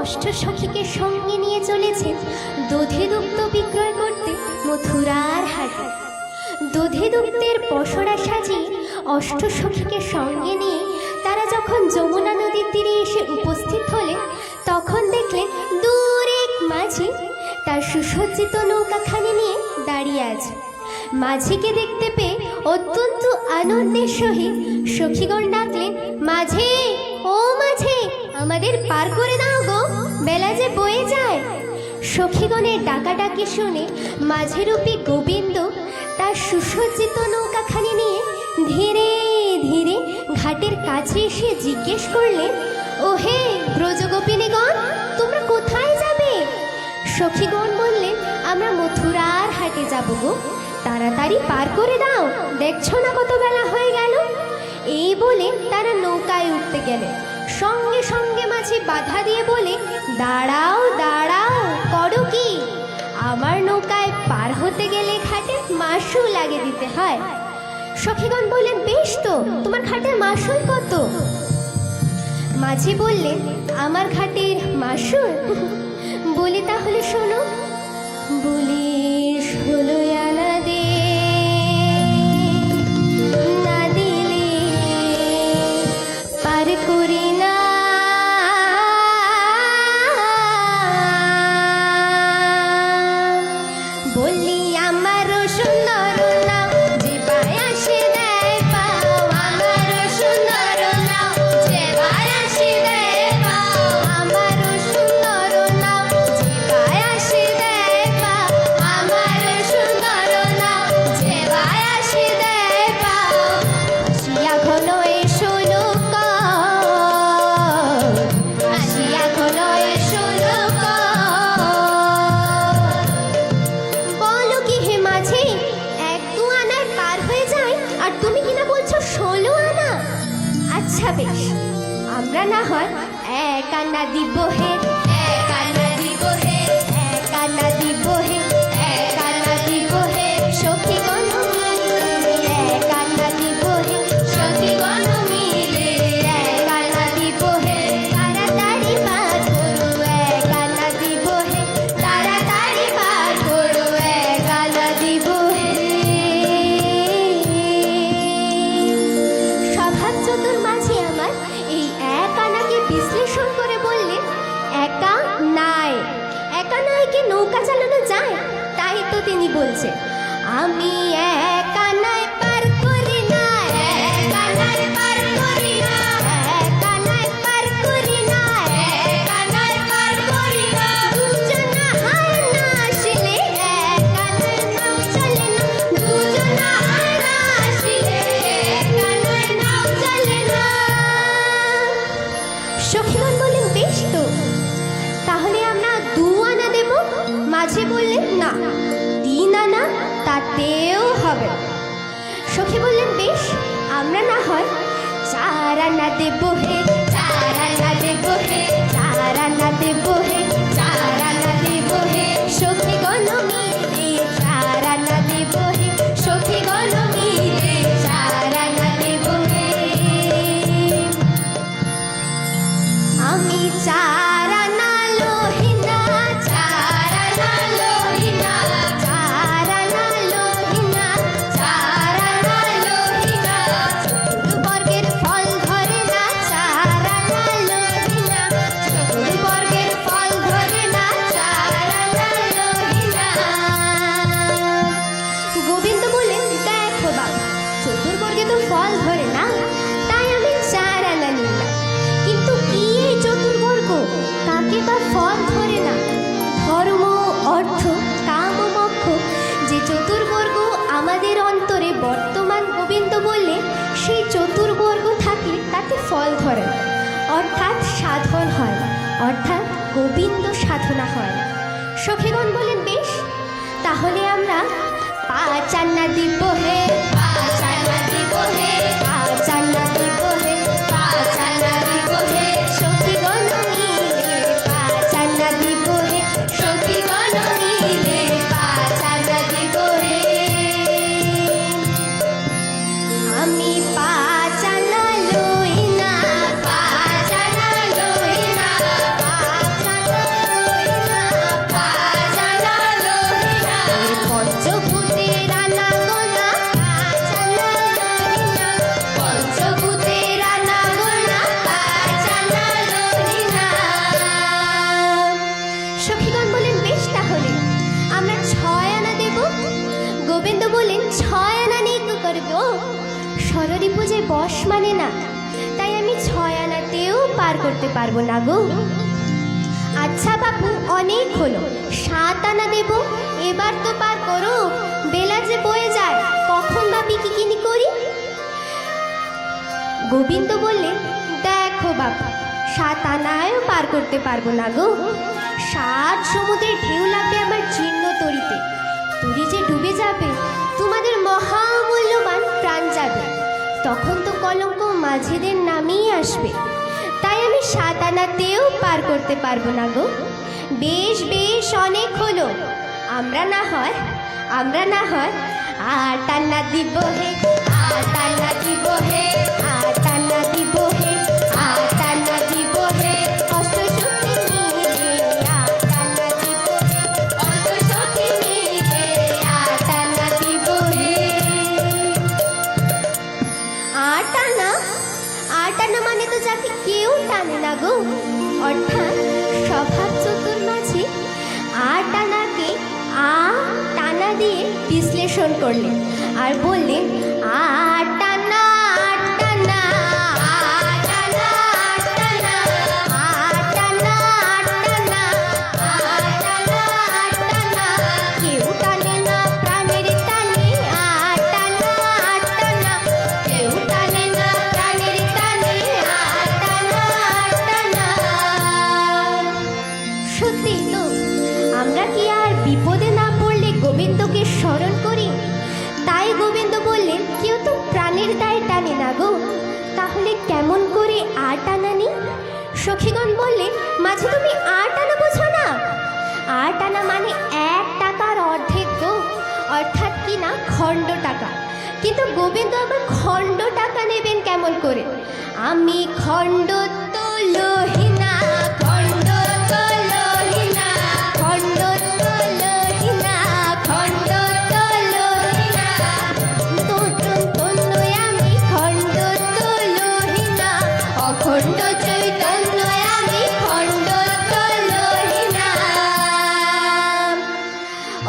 অষ্টসখীকে সঙ্গে নিয়ে চলেছেন দধি দুগ্ধ বিক্রয় করতে মথুরার হাটে। দধি দুগ্ধের পসরা সাজিয়ে অষ্টসখীকে সঙ্গে নিয়ে তারা যখন যমুনা নদীর তীরে এসে উপস্থিত হলেন, তখন দেখলেন দূরে এক মাঝি তার সুসজ্জিত নৌকাখানি নিয়ে দাঁড়িয়ে আছে। মাঝিকে দেখতে পেয়ে অত্যন্ত আনন্দের সহিত সখীগণ ডাকলেন, মাঝি, ও মাঝি, আমাদের পার করে দাও গো, বেলা যে বয়ে যায়। সখীগণের ডাকাডাকি শুনে মাঝিরূপী গোবিন্দ তার সুসজ্জিত নৌকাখানি নিয়ে ধীরে ধীরে ঘাটের কাছে এসে জিজ্ঞেস করলেন, ও হে ব্রজগোপিনীগণ, তোমরা কোথায় যাবে? সখীগণ বললেন, আমরা মথুরার হাটে যাব গো, তাড়াতাড়ি পার করে দাও, দেখছো না কত বেলা হয়ে গেল। এই বলে তারা নৌকায় উঠতে গেলেন। সঙ্গে সঙ্গে মাঝি বাধা দিয়ে বলে, দাঁড়াও দাঁড়াও, করো কি? আমার নৌকায় পার হতে গেলে ঘাটে মাসুল আগে দিতে হয়। সখীগণ বললেন, বেশ তো, তোমার ঘাটের মাসুল কত? মাঝি বললেন, আমার ঘাটের মাসুল বলি তাহলে শোনো। বলি 16 আনা দে, না দিলে পার করি না। বলি আমারও সুন্দর নাও, যে বায়াসে দেয় পাও, আমারও সুন্দর নাও, যে বায়াসে দেয় পাও, আমারও সুন্দর নাও, যে বায়াসে দেয় পাও, আমারও সুন্দর নাও, যে বায়াসে দেয় পাও। আসিয়া ঘন এসো লোক, আসিয়া ঘন এসো লোক। বলো কি হে মাঝি, 1-2 আনায় পার হয়ে যায়, আর তুমি কিনা বলছো 16 আনা? আচ্ছা বেশ, আমরা না হয় 1 আনা দিব হে, 1 আনা দিব হে, 1 আনা দিব হে, 1 আনা দিব হে, সখীগণ মিলে 1 আনা দিব হে, সখীগণ মিলে 1 আনা দিব হে, তাড়াতাড়ি পার করো 1 আনা দিব হে, তাড়াতাড়ি পার করো 1 আনা দিব হে। স্বভাব চতুর মাঝি আমার এই 1 আনাকে বিশ্লেষণ করে বললেন, একা নাই, একা নাই কি নৌকা চালানো যায়? তাই তো তিনি বলছেন, আমি 1 আনায় পার করি না, 1 আনায় পার করি না, 1 আনায় পার করি না, 1 আনায় পার করি না। দুজনা হার না আসলে 1 আনায় নাও চলে না, দুজনা হার না আসলে 1 আনায় নাও চলে না। সখীগণ বললেন, বেশ তো, তাহলে আমরা 2 আনা দেব। মাঝি বললেন, না, 3 আনা তাতেও হবে। সখী বললেন, বেশ, আমরা না হয় 4 আনা দেব হে, 4 আনা দেব হে, 4 আনা দেব হে, 4 আনা দেব হে, সখীগণ মিলে 4 আনা দেব হে, সখীগণ মিলে 4 আনা দেব হে। আমি 4 আনা লোহিনা, 4 আনা লোহিনা, 4 আনা লোহিনা, 4 আনা লোহিনা। চতুর্বর্গের ফল ধরে না, 4 আনা লোহিনা, চতুর্বর্গের ফল ধরে না, 4 আনা লোহিনা। গোবিন্দ বললেন, দেখো বাবা, চতুর্বর্গে তো ফল ধরে না, তাই আমি 4 আনা নিলাম। কিন্তু কি এই চতুর্বর্গ, কাকে বা ফল ধরে না? ধর্ম, অর্থ, কাম ও মোক্ষ যে চতুর্বর্গ আমাদের অন্তরে বর্তমান, গোবিন্দ বললে সেই চতুর্বর্গ থাকলে তাতে ফল ধরে না, অর্থাৎ সাধন হয় না, অর্থাৎ গোবিন্দ সাধনা হয় না। সখীগণ বলেন, বেশ, তাহলে আমরা 5 আনা দিব হে, 5 আনা দিব হে, 5 আনা দিব হে, 5 আনা দিব হে, সখীগণ মিলে 5 আনা দিব হে, সখীগণ মিলে 5 আনা দিব হে। আমি 5 আনা লই না, 5 আনা লই না, 5 আনা তাই আমি 6 আনাতেও পার করতে পারবো না গো। আচ্ছা বাপু, অনেক হলো, 7 আনা দেব, এবার তো পার করো, বেলা যে বয়ে যায়, কখন বা বিকিকিনি করি। গোবিন্দ বললে, দেখো বাপু, 7 আনায়ও পার করতে পারবো না গো। 7 সমুদ্রের ঢেউ লাগবে আমার জীর্ণ তরিতে, তরি যে ডুবে যাবে, তোমাদের মহামূল্যবান প্রাণ যাবে, তখন তো কলঙ্ক মাঝিদের নামেই আসবে। তাই আমি 7 আনাতেও পার করতে পারবো না গো। বেশ বেশ, অনেক হলো, আমরা না হয় 8 আনা দিব হে, 8 আনা দিব হে, 8 আনা দিব হে, 8 আনা দিব হে, অষ্টসখী মিলে 8 আনা দিব হে, অষ্টসখী মিলে 8 আনা দিব হে। 8 আনা, 8 আনা মানে তো যাকে কেউ টানে না গো, অর্থাৎ স্বভাব চতুর মাঝি 8 আনাকে টানা দিয়ে বিশ্লেষণ করলেন আর বললেন, 8 আনা, 8 আনা, 8 আনা, 8 আনা, 8 আনা, 8 আনা, 8 আনা, 8 আনা, কেউ টানে না প্রাণের টানে, 8 আনা, 8 আনা, কেউ টানে না প্রাণের টানে, 8 আনা, 8 আনা। সত্যি তো, আমরা কি আর বিপদে না পড়লে গোবিন্দকে স্মরণ করি? তাই গোবিন্দ বললেন, কেউ তো প্রাণের দায় টানে না গো, তাহলে কেমন করে 8 আনা নি? সখীগণ বললেন, মাঝে তুমি 8 আনা বোঝো না? 8 আনা মানে 1 টাকার অর্ধেক গো, অর্থাৎ কি না, খণ্ড টাকা। কিন্তু গোবিন্দ আবার খণ্ড টাকা নেবেন কেমন করে? আমি খণ্ড তো লহিনা, খণ্ড তো লহিনা, খণ্ড তো লহিনা, খণ্ড তো লহিনা, তন্ময় আমি খণ্ড তো লহিনা, অখণ্ড চৈতন্য আমি খণ্ড তো লহিনা।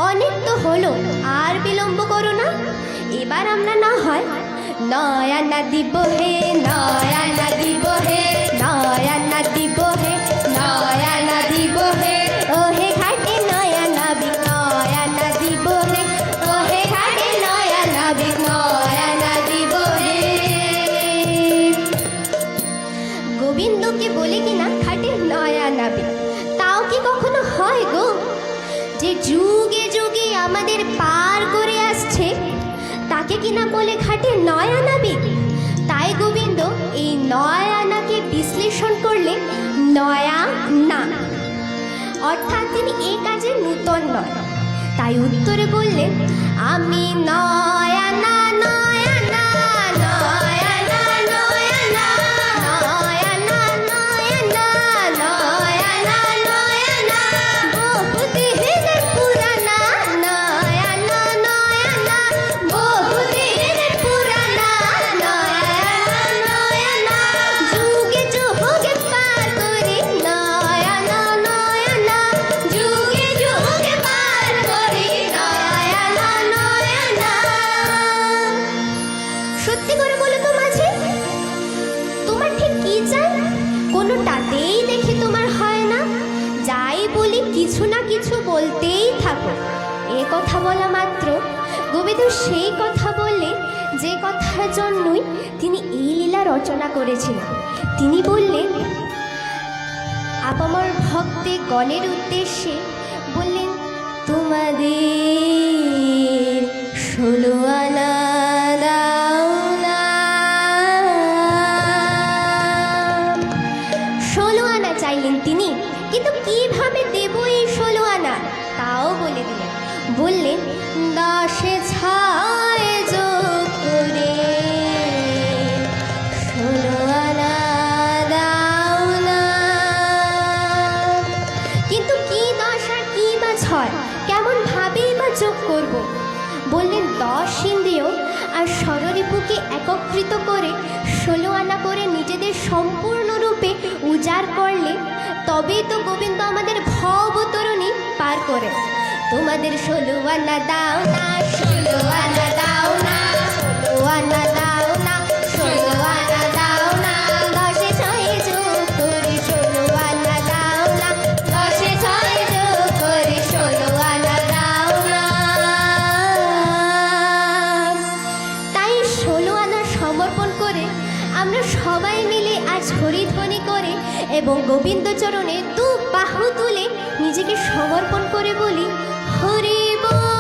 অনেক তো হলো, আর বিলম্ব করো না, এবার আমরা না হয় 9 আনা দিব হে, 9 আনা দিব হে, 9 আনা দিব হে, 9 আনা দিব হে, ও হে ঘাটে 9 আনা বিক, 9 আনা দিব হে, ও হে ঘাটে 9 আনা বিক, 9 আনা দিব হে। গোবিন্দকে বলে কিনা ঘাটে 9 আনা বিক, তাও কি কখনো হয় গো? যে যুগে যুগে আমাদের পার করে আসছে, তাকে কিনা বলে ঘাটে 9 আনা বিক। তাই গোবিন্দ এই 9 আনাকে বিশ্লেষণ করলেন 9 না, অর্থাৎ তিনি এই কাজে নূতন নয়। তাই উত্তরে বললেন, আমি 9 আনা, 9 আনা, 9 আনা, 9 আনা, 9 আনা, 9 আনা, 9 আনা, 9 আনা, বহুদিনের পুরানা, 9 আনা, 9 আনা, বহুদিনের পুরানা, 9 আনা, 9 আনা, যুগে যুগে পার করে, 9 আনা, 9 আনা, যুগে যুগে পার করে, 9 আনা, 9 আনা। সত্যি করে বলো তো মাঝে, তোমার ঠিক কি চাই? কোনোটাতেই দেখি তোমার হয় না, যাই বলি কিছু না কিছু বলতেই থাকো। এ কথা বলা মাত্র গোবিন্দ সেই কথা বললে যে কথার জন্যই তিনি এই লীলা রচনা করেছিলেন। তিনি বললেন, আপামর ভক্তে গণের উদ্দেশ্যে বললেন, তোমাদের 16 আনা দাও না। 16 আনা চাইলেন তিনি, কিন্তু কিভাবে দেব এই 16 আনা তাও বলে দিলেন। বললেন, 10 6 যোগ করে 16 আনা দাও না। কিন্তু কি 10 আর কি বা 6, কেমন ভাবেই বা যোগ করব? বললেন, 10 ইন্দ্রিয় আর ষড়রিপুকে একত্রিত করে 16 আনা করে নিজেদের সম্পূর্ণরূপে উজাড় করলে তবেই তো গোবিন্দ আমাদের ভবতরণী পার করে। তোমাদের 16 আনা দাও না, 16 আনা দাও না, 16 আনা দাও না, 16 আনা দাও না, সবাই মিলে আজ হরিধ্বনি করে এবং গোবিন্দ চরণে দু বাহু তুলে নিজেকে সমর্পণ করে বলি হরি বল।